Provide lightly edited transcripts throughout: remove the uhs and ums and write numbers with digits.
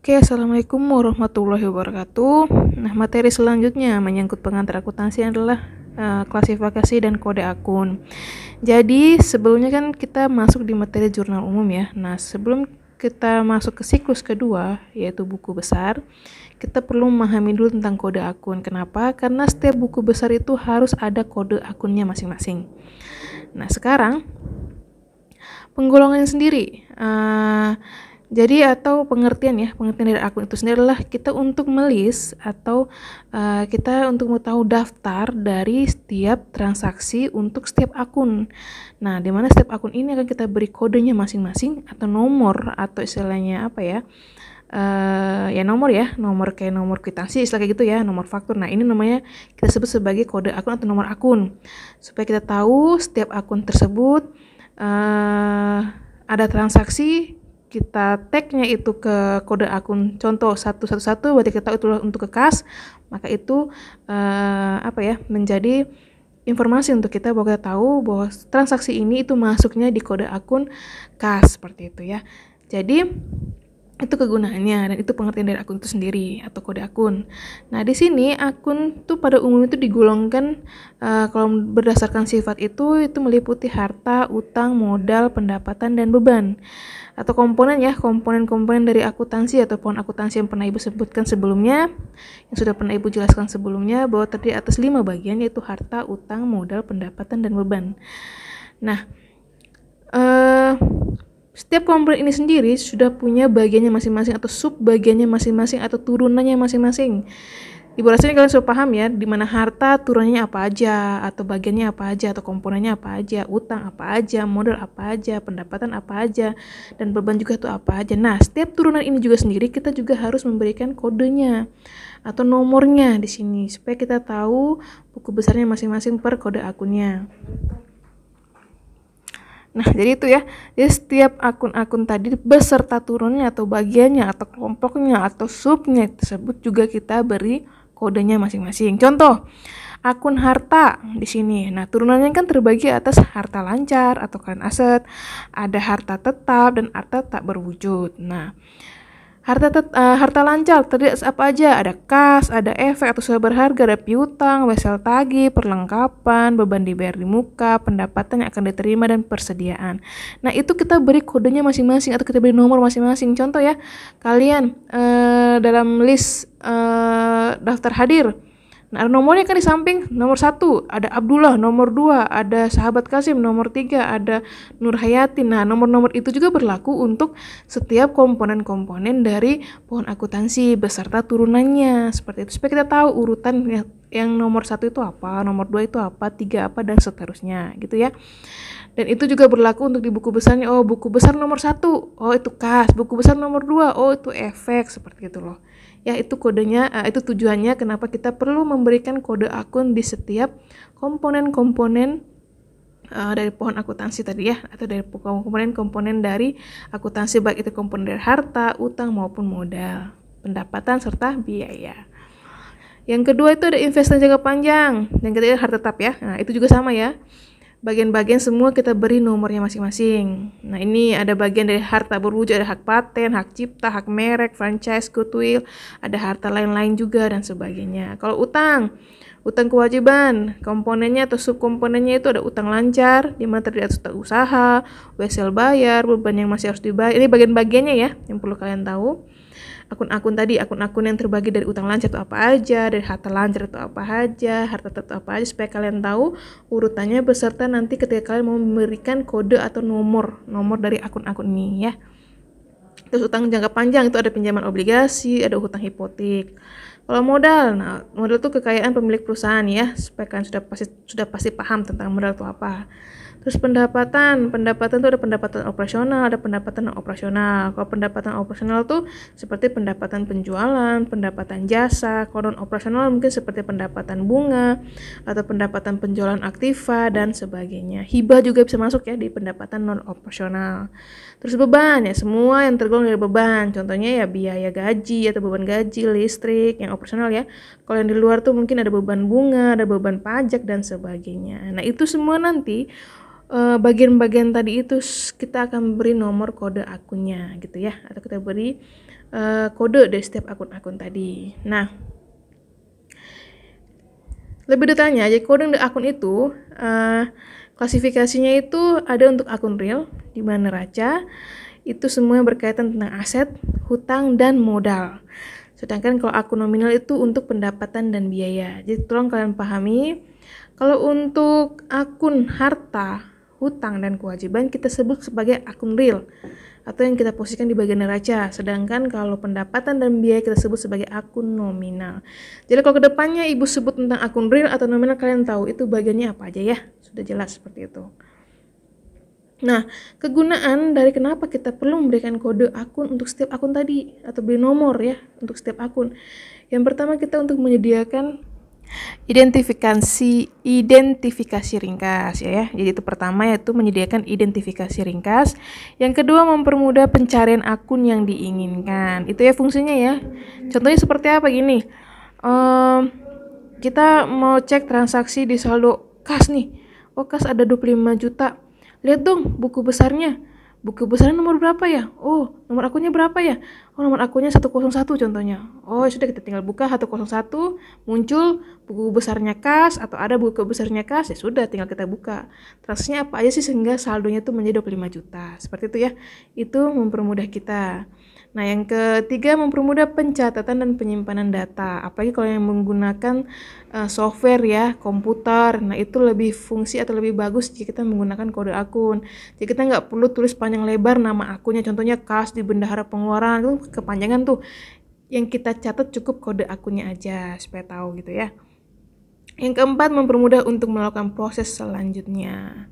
Oke, Assalamualaikum warahmatullahi wabarakatuh. Nah, materi selanjutnya menyangkut pengantar akuntansi adalah klasifikasi dan kode akun. Jadi, sebelumnya kan kita masuk di materi jurnal umum ya. Nah, sebelum kita masuk ke siklus kedua, yaitu buku besar, kita perlu memahami dulu tentang kode akun. Kenapa? Karena setiap buku besar itu harus ada kode akunnya masing-masing. Nah, sekarang penggolongan sendiri. Jadi atau pengertian dari akun itu sendiri adalah kita untuk melis atau kita untuk mengetahui daftar dari setiap transaksi untuk setiap akun. Nah, di mana setiap akun ini akan kita beri kodenya masing-masing atau nomor atau istilahnya apa ya? Nomor kayak nomor kwitansi istilah kayak gitu ya, nomor faktur. Nah, ini namanya kita sebut sebagai kode akun atau nomor akun. Supaya kita tahu setiap akun tersebut ada transaksi, kita tag-nya itu ke kode akun contoh 111 berarti kita tahu itu untuk ke kas, maka itu menjadi informasi untuk kita bahwa kita tahu bahwa transaksi ini itu masuknya di kode akun kas seperti itu ya. Jadi itu kegunaannya dan itu pengertian dari akun itu sendiri atau kode akun. Nah, di sini akun tuh pada umumnya itu digolongkan kalau berdasarkan sifat itu meliputi harta, utang, modal, pendapatan dan beban. Atau komponen-komponen dari akuntansi atau pohon akuntansi yang pernah Ibu sebutkan sebelumnya, yang sudah pernah Ibu jelaskan sebelumnya bahwa terdiri atas 5 bagian yaitu harta, utang, modal, pendapatan dan beban. Nah, setiap komponen ini sendiri sudah punya bagiannya masing-masing atau sub bagiannya masing-masing atau turunannya masing-masing. Ibu rasanya kalian sudah paham ya, di mana harta turunannya apa aja, atau bagiannya apa aja, atau komponennya apa aja, utang apa aja, modal apa aja, pendapatan apa aja, dan beban juga itu apa aja. Nah, setiap turunan ini juga sendiri kita juga harus memberikan kodenya atau nomornya di sini supaya kita tahu buku besarnya masing-masing per kode akunnya. Nah, jadi itu ya. Jadi setiap akun-akun tadi beserta turunannya atau bagiannya atau kelompoknya atau subnya tersebut juga kita beri kodenya masing-masing. Contoh, akun harta di sini. Nah, turunannya kan terbagi atas harta lancar atau current asset, ada harta tetap dan harta tak berwujud. Nah, harta lancar terdiri atas apa aja? Ada kas, ada efek atau sumber berharga, ada piutang, wesel tagih, perlengkapan, beban dibayar di muka, pendapatan yang akan diterima dan persediaan. Nah, itu kita beri kodenya masing-masing atau kita beri nomor masing-masing. Contoh ya, kalian dalam list daftar hadir. Nah, nomornya kan di samping nomor 1 ada Abdullah, nomor 2 ada sahabat Kasim, nomor 3 ada Nur Hayati. Nah, nomor-nomor itu juga berlaku untuk setiap komponen-komponen dari pohon akuntansi beserta turunannya. Seperti itu supaya kita tahu urutan yang nomor 1 itu apa, nomor 2 itu apa, 3 apa dan seterusnya gitu ya. Dan itu juga berlaku untuk di buku besarnya. Oh, buku besar nomor 1, oh itu kas. Buku besar nomor 2, oh itu efek, seperti itu loh. Ya, itu kodenya, itu tujuannya kenapa kita perlu memberikan kode akun di setiap komponen-komponen dari pohon akuntansi tadi ya, atau dari komponen-komponen dari akuntansi, baik itu komponen dari harta, utang maupun modal, pendapatan serta biaya. Yang kedua itu ada investasi jangka panjang, yang ketiga harta tetap ya. Nah, itu juga sama ya. Bagian-bagian semua kita beri nomornya masing-masing. Nah, ini ada bagian dari harta berwujud, ada hak paten, hak cipta, hak merek, franchise, goodwill, ada harta lain-lain juga dan sebagainya. Kalau utang kewajiban, komponennya atau subkomponennya itu ada utang lancar, di mana terdiri atas utang usaha, wesel bayar, beban yang masih harus dibayar. Ini bagian-bagiannya ya, yang perlu kalian tahu. Akun-akun yang terbagi dari utang lancar itu apa aja, dari harta lancar itu apa aja, harta tetap apa aja, supaya kalian tahu urutannya beserta nanti ketika kalian mau memberikan kode atau nomor dari akun-akun ini ya. Terus utang jangka panjang itu ada pinjaman obligasi, ada utang hipotek. Kalau modal, nah modal itu kekayaan pemilik perusahaan ya, supaya kalian sudah pasti paham tentang modal itu apa. Terus pendapatan itu ada pendapatan operasional, ada pendapatan non operasional. Kalau pendapatan operasional tuh seperti pendapatan penjualan, pendapatan jasa. Kalau non operasional mungkin seperti pendapatan bunga atau pendapatan penjualan aktiva dan sebagainya. Hibah juga bisa masuk ya di pendapatan non operasional. Terus beban ya, semua yang tergolong dari beban. Contohnya ya biaya gaji atau beban gaji, listrik yang operasional ya. Kalau yang di luar tuh mungkin ada beban bunga, ada beban pajak dan sebagainya. Nah, itu semua nanti bagian-bagian tadi itu kita akan beri nomor kode akunnya gitu ya, atau kita beri kode dari setiap akun-akun tadi. Nah, lebih detailnya, jadi kode dari akun itu klasifikasinya itu ada untuk akun real, di mana neraca itu semua berkaitan tentang aset, hutang, dan modal. Sedangkan kalau akun nominal itu untuk pendapatan dan biaya. Jadi tolong kalian pahami, kalau untuk akun harta, hutang, dan kewajiban kita sebut sebagai akun real atau yang kita posisikan di bagian neraca. Sedangkan kalau pendapatan dan biaya kita sebut sebagai akun nominal. Jadi kalau kedepannya ibu sebut tentang akun real atau nominal, kalian tahu itu bagiannya apa aja ya. Sudah jelas seperti itu. Nah, kegunaan dari kenapa kita perlu memberikan kode akun untuk setiap akun tadi atau beri nomor ya untuk setiap akun. Yang pertama, kita untuk menyediakan identifikasi ringkas ya. Jadi itu pertama, yaitu menyediakan identifikasi ringkas. Yang kedua, mempermudah pencarian akun yang diinginkan. Itu ya fungsinya ya. Contohnya seperti apa gini? Kita mau cek transaksi di saldo kas nih. Oh, kas ada 25 juta. Lihat dong buku besarnya. Buku besarnya nomor berapa ya? Oh, nomor akunnya berapa ya? Oh, nomor akunnya 101 contohnya. Oh, sudah, kita tinggal buka 101, muncul buku besarnya kas atau ada buku besarnya kas, ya sudah tinggal kita buka. Transaksinya apa aja sih sehingga saldonya tuh menjadi 25 juta. Seperti itu ya. Itu mempermudah kita. Nah, yang ketiga, mempermudah pencatatan dan penyimpanan data. Apalagi kalau yang menggunakan software ya, komputer. Nah, itu lebih fungsi atau lebih bagus jika kita menggunakan kode akun. Jadi kita nggak perlu tulis panjang lebar nama akunnya. Contohnya kas di bendahara pengeluaran, itu kepanjangan tuh. Yang kita catat cukup kode akunnya aja supaya tahu gitu ya. Yang keempat, mempermudah untuk melakukan proses selanjutnya.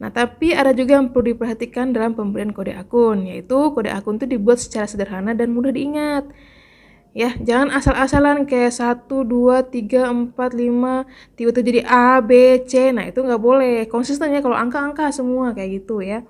Nah, tapi ada juga yang perlu diperhatikan dalam pemberian kode akun, yaitu kode akun itu dibuat secara sederhana dan mudah diingat. Ya, jangan asal-asalan kayak 1, 2, 3, 4, 5, tiba-tiba jadi A, B, C. Nah, itu nggak boleh. Konsisten ya kalau angka-angka semua kayak gitu ya.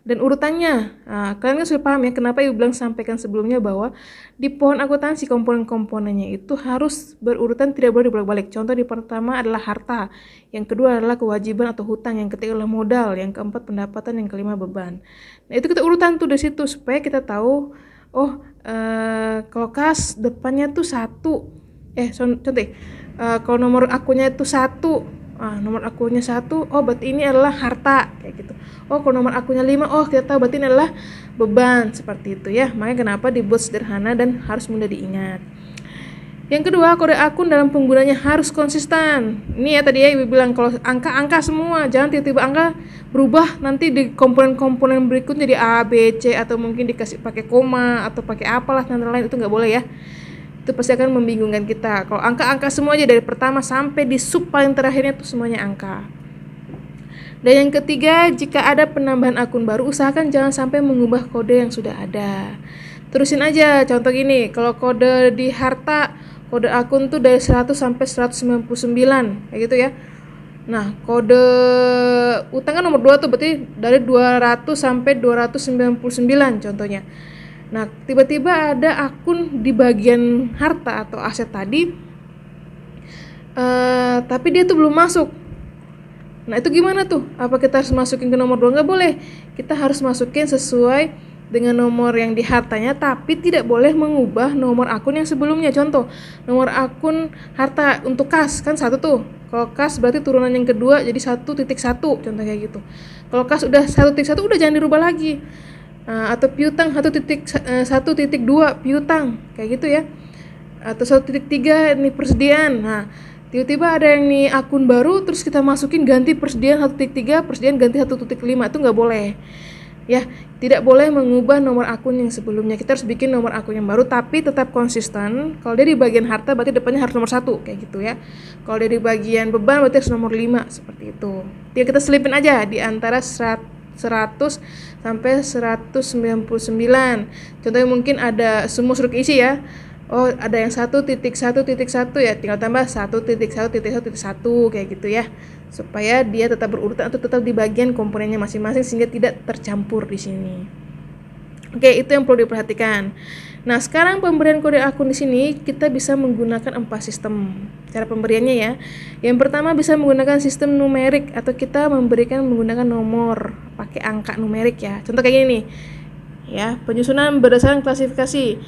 Dan urutannya, kalian kan sudah paham ya kenapa ibu bilang sampaikan sebelumnya bahwa di pohon akuntansi komponen-komponennya itu harus berurutan, tidak boleh dibolak-balik. Contoh di pertama adalah harta, yang kedua adalah kewajiban atau hutang, yang ketiga adalah modal, yang keempat pendapatan, yang kelima beban. Nah, itu kita urutan tuh dari situ supaya kita tahu, oh kalau kas depannya tuh 1, contoh kalau nomor akunnya itu 1, nomor akunnya 1, oh berarti ini adalah harta kayak gitu. Oh, kalau nomor akunnya 5, oh kita tahu berarti ini adalah beban, seperti itu ya. Makanya kenapa dibuat sederhana dan harus mudah diingat. Yang kedua, kode akun dalam penggunanya harus konsisten. Ini ya tadi ya ibu bilang kalau angka-angka semua, jangan tiba-tiba angka berubah nanti di komponen-komponen berikutnya jadi A, B, C, atau mungkin dikasih pakai koma atau pakai apalah tanda lain, itu nggak boleh ya. Itu pasti akan membingungkan kita. Kalau angka-angka semua aja dari pertama sampai di sub paling terakhirnya tuh semuanya angka. Dan yang ketiga, jika ada penambahan akun baru, usahakan jangan sampai mengubah kode yang sudah ada. Terusin aja, contoh gini, kalau kode di harta, kode akun tuh dari 100 sampai 199, kayak gitu ya. Nah, kode utang kan nomor 2 tuh, berarti dari 200 sampai 299 contohnya. Nah, tiba-tiba ada akun di bagian harta atau aset tadi, tapi dia tuh belum masuk. Nah, itu gimana tuh? Apa kita harus masukin ke nomor 2? Nggak boleh. Kita harus masukin sesuai dengan nomor yang di hartanya, tapi tidak boleh mengubah nomor akun yang sebelumnya. Contoh, nomor akun harta untuk kas, kan 1 tuh. Kalau kas berarti turunan yang kedua jadi 1.1, contoh kayak gitu. Kalau kas udah 1.1, udah jangan dirubah lagi. Atau piutang 1.2 piutang, kayak gitu ya. Atau 1.3 ini persediaan. Nah, tiba-tiba ada yang nih akun baru, terus kita masukin ganti persediaan 1.3, persediaan ganti 1.5, itu nggak boleh. Ya, tidak boleh mengubah nomor akun yang sebelumnya. Kita harus bikin nomor akun yang baru, tapi tetap konsisten. Kalau dia di bagian harta, berarti depannya harus nomor 1, kayak gitu ya. Kalau dia di bagian beban, berarti harus nomor 5, seperti itu. Dia kita selipin aja di antara 100 sampai 199. Contohnya mungkin ada semua suruh isi ya. Oh, ada yang 1.1.1 ya, tinggal tambah 1.1.1.1 kayak gitu ya. Supaya dia tetap berurutan atau tetap di bagian komponennya masing-masing sehingga tidak tercampur di sini. Oke, itu yang perlu diperhatikan. Nah, sekarang pemberian kode akun di sini kita bisa menggunakan 4 sistem. Cara pemberiannya ya. Yang pertama bisa menggunakan sistem numerik atau kita memberikan menggunakan nomor, pakai angka numerik ya. Contoh kayak gini nih. Ya, penyusunan berdasarkan klasifikasi.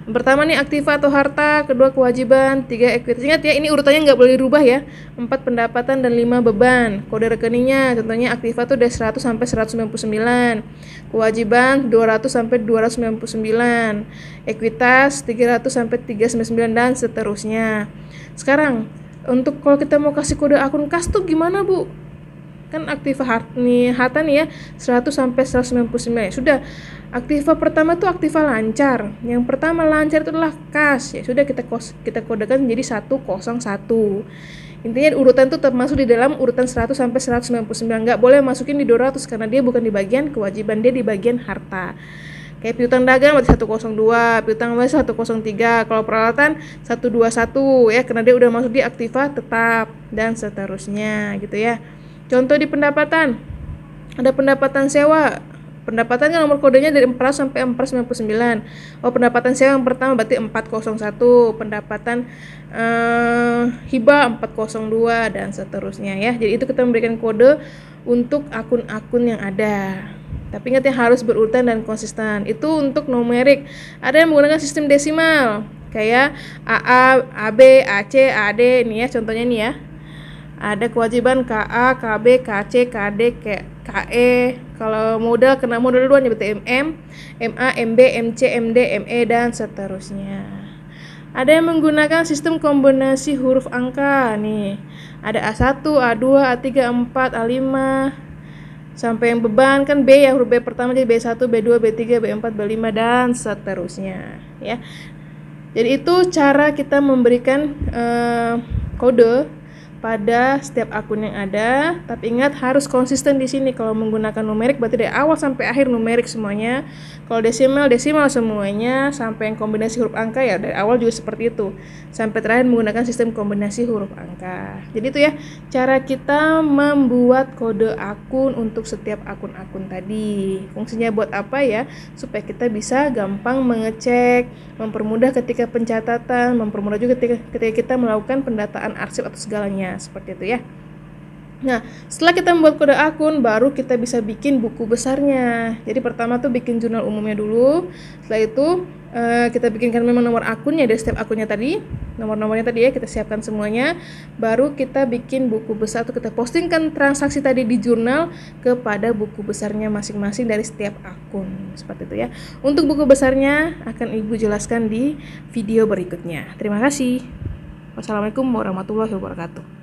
Pertama nih aktiva atau harta, kedua kewajiban, 3 ekuitas. Ingat ya, ini urutannya nggak boleh dirubah ya. 4 pendapatan dan 5 beban. Kode rekeningnya contohnya aktiva tuh dari 100 sampai 199. Kewajiban 200 sampai 299. Ekuitas 300 sampai 399 dan seterusnya. Sekarang, untuk kalau kita mau kasih kode akun kas tuh gimana, Bu? Kan aktiva harta nih ya 100 sampai 199 ya. Sudah, aktiva pertama tuh aktiva lancar. Yang pertama lancar itu adalah kas. Ya sudah, kita kodekan menjadi 101. Intinya urutan itu termasuk di dalam urutan 100 sampai 199. Nggak boleh masukin di 200 karena dia bukan di bagian kewajiban, dia di bagian harta. Kayak piutang dagang berarti 102, piutang lunas 103, kalau peralatan 121 ya karena dia udah masuk di aktiva tetap dan seterusnya gitu ya. Contoh di pendapatan, ada pendapatan sewa. Pendapatan kan nomor kodenya dari 400 sampai 499. Oh, pendapatan sewa yang pertama berarti 401, pendapatan hibah 402 dan seterusnya ya. Jadi itu kita memberikan kode untuk akun-akun yang ada. Tapi ingat ya, harus berurutan dan konsisten. Itu untuk numerik. Ada yang menggunakan sistem desimal, kayak AA, AB, AC, AD ini ya, contohnya nih ya. Ada kewajiban KA, KB, KC, KD, KE. Kalau modal kena modal duluan ya berarti MM, MA, MB, MC, MD, ME dan seterusnya. Ada yang menggunakan sistem kombinasi huruf angka nih. Ada A1, A2, A3, A4, A5 sampai yang beban kan B ya, huruf B pertama jadi B1, B2, B3, B4, B5 dan seterusnya ya. Jadi itu cara kita memberikan kode pada setiap akun yang ada, tapi ingat harus konsisten di sini. Kalau menggunakan numerik berarti dari awal sampai akhir numerik semuanya. Kalau desimal semuanya, sampai yang kombinasi huruf angka ya dari awal juga seperti itu. Sampai terakhir menggunakan sistem kombinasi huruf angka. Jadi itu ya cara kita membuat kode akun untuk setiap akun-akun tadi. Fungsinya buat apa ya? Supaya kita bisa gampang mengecek, mempermudah ketika pencatatan, mempermudah juga ketika kita melakukan pendataan arsip atau segalanya. Seperti itu ya. Nah, setelah kita membuat kode akun, baru kita bisa bikin buku besarnya. Jadi pertama tuh bikin jurnal umumnya dulu. Setelah itu kita bikinkan memang nomor akunnya dari setiap akunnya tadi. Nomor-nomornya tadi ya kita siapkan semuanya. Baru kita bikin buku besar atau kita postingkan transaksi tadi di jurnal kepada buku besarnya masing-masing dari setiap akun. Seperti itu ya. Untuk buku besarnya akan Ibu jelaskan di video berikutnya. Terima kasih. Wassalamualaikum warahmatullahi wabarakatuh.